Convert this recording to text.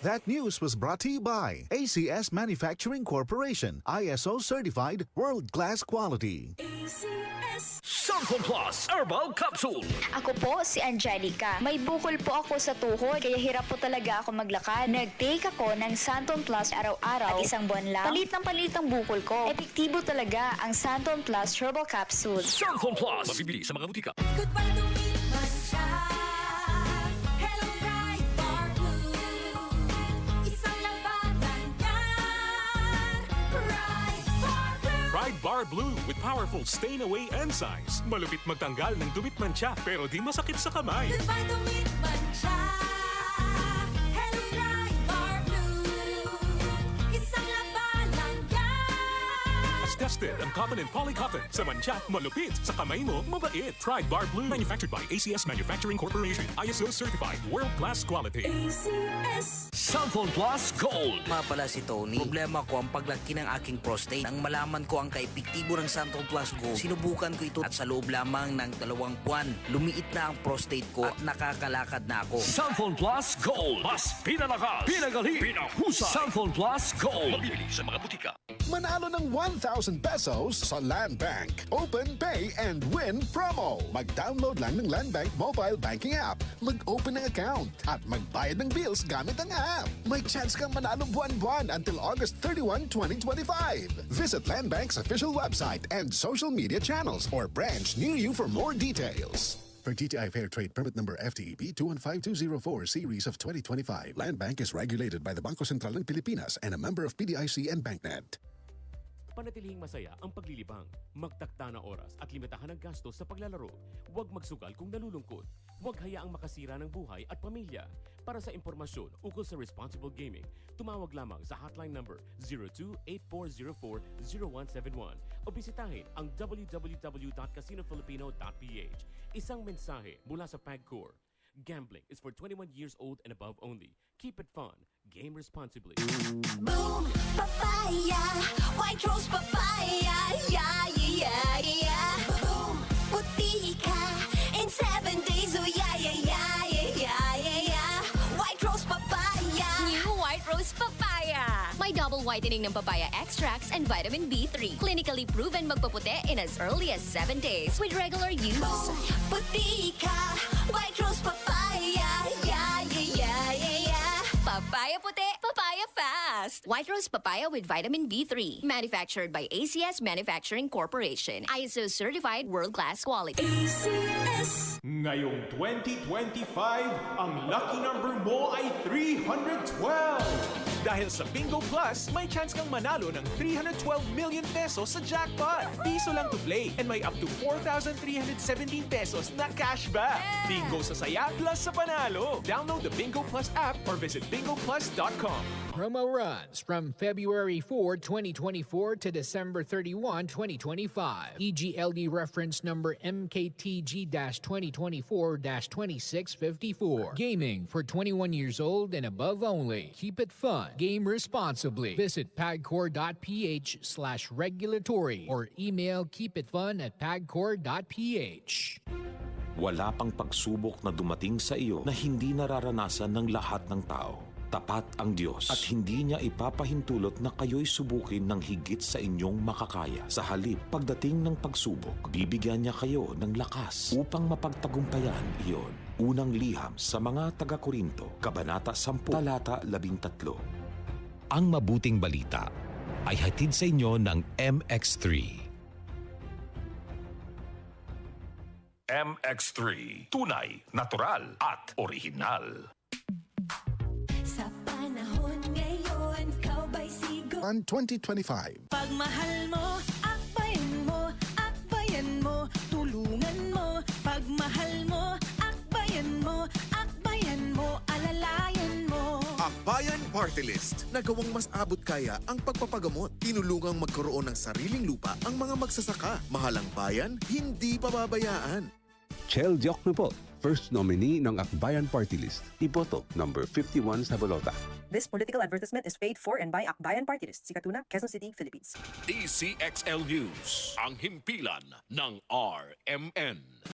That news was brought to you by ACS Manufacturing Corporation, ISO certified world-class quality. Santon Plus Herbal Capsule. Ako po si Angelica. May bukol po ako sa tuhod, kaya hirap po talaga ako maglakad. Nag-take ako ng Santon Plus araw-araw at isang buwan lang. Palit ang bukol ko. Epektibo talaga ang Santon Plus Herbal Capsule. Santon Plus. Mabibili sa mga butika. Goodbye to me, Masha. Hello, Bright Bar Blue. Isang labanan yan. Bright Bar Blue. Pride Bar Blue with powerful stain-away enzymes. Malupit magtanggal ng dumit mancha pero di masakit sa kamay. Goodbye to me, Masha. Hello, Bright Bar Blue. Isang labanan yan. As tested ang cotton and polycotton. Sa mancha, malupit. Sa kamay mo, mabait. Pride Bar Blue. Manufactured by ACS Manufacturing Corporation. ISO certified world-class quality. ACS. Santon Plus Gold. Nga pala si Tony. Problema ko ang paglaki ng aking prostate. Nang malaman ko ang kaepektibo ng Santon Plus Gold, sinubukan ko ito at sa loob lamang ng 2 buwan, lumiit na ang prostate ko at nakakalakad na ako. Santon Plus Gold. Mas pinalakas, pinagaling, pinahusay. Santon Plus Gold. Mabibili sa mga butika. Manalo ng 1,000 pesos sa Land Bank. Open, Pay, and Win promo. Mag-download lang ng Land Bank mobile banking app. Mag-open ng account at magbayad ng bills gamit ang app. May chance kang manalo buwan-buwan until August 31, 2025. Visit Land Bank's official website and social media channels or branch near you for more details. For GTI Fair Trade Permit Number FTEB 215204 Series of 2025, Land Bank is regulated by the Bangko Sentral ng Pilipinas and a member of PDIC and BancNet. Panatilihing masaya ang paglilibang. Magtakta na oras at limitahan ang gastos sa paglalaro. Huwag magsugal kung nalulungkot. Huwag hayaang makasira ng buhay at pamilya. Para sa impormasyon ukol sa responsible gaming, tumawag lamang sa hotline number 02-8404-0171 o bisitahin ang www.casinofilipino.ph. Isang mensahe mula sa PAGCOR. Gambling is for 21 years old and above only. Keep it fun. Game responsibly. Boom, papaya. White rose papaya. Yeah, yeah, yeah. Boom, puti ka. In 7 days, oh yeah, yeah, yeah, yeah, yeah, yeah. White rose papaya. New White Rose Papaya. May double whitening ng papaya extracts and vitamin B3. Clinically proven magpaputi in as early as 7 days with regular use. Boom, puti ka. White rose papaya. Yeah, yeah, yeah, yeah, yeah. Papaya puti, papaya fast. White Rose Papaya with vitamin B3. Manufactured by ACS Manufacturing Corporation. ISO certified world-class quality. ACS. Ngayong 2025, ang lucky number mo ay 312! Dahil sa Bingo Plus, may chance kang manalo ng 312 million pesos sa jackpot. Piso lang to play and may up to 4,317 pesos na cashback. Bingo sa saya plus sa panalo. Download the Bingo Plus app or visit bingoplus.com. Promo runs from February 4, 2024 to December 31, 2025. EGLD reference number MKTG-2024-2654. Gaming for 21 years old and above only. Keep it fun. Game responsibly. Visit pagcor.ph/regulatory or email keepitfun@pagcor.ph. Wala pang pagsubok na dumating sa iyo na hindi nararanasan ng lahat ng tao. Tapat ang Diyos at hindi niya ipapahintulot na kayo'y subukin ng higit sa inyong makakaya. Sa halip, pagdating ng pagsubok, bibigyan niya kayo ng lakas upang mapagtagumpayan iyon. Unang liham sa mga taga-Korinto, Kabanata 10, Talata 13. Ang mabuting balita ay hatid sa inyo ng MX3. MX3. Tunay, natural at original. Sa panahon ngayon, ikaw ba'y sigo? On 2025, Pagmahal mo, akbayan mo, akbayan mo, tulungan mo. Pagmahal mo, akbayan mo, akbayan mo, alalayan mo. Akbayan Party List. Nagawang mas abot kaya ang pagpapagamot. Tinulungang magkaroon ng sariling lupa ang mga magsasaka. Mahalang bayan, hindi pababayaan. Chel Diokno po, first nominee ng Akbayan Party List. Iboto, number 51 sa bolota. This political advertisement is paid for and by Akbayan Party List, Sikatuna, Quezon City, Philippines. DCXL News, ang himpilan ng RMN.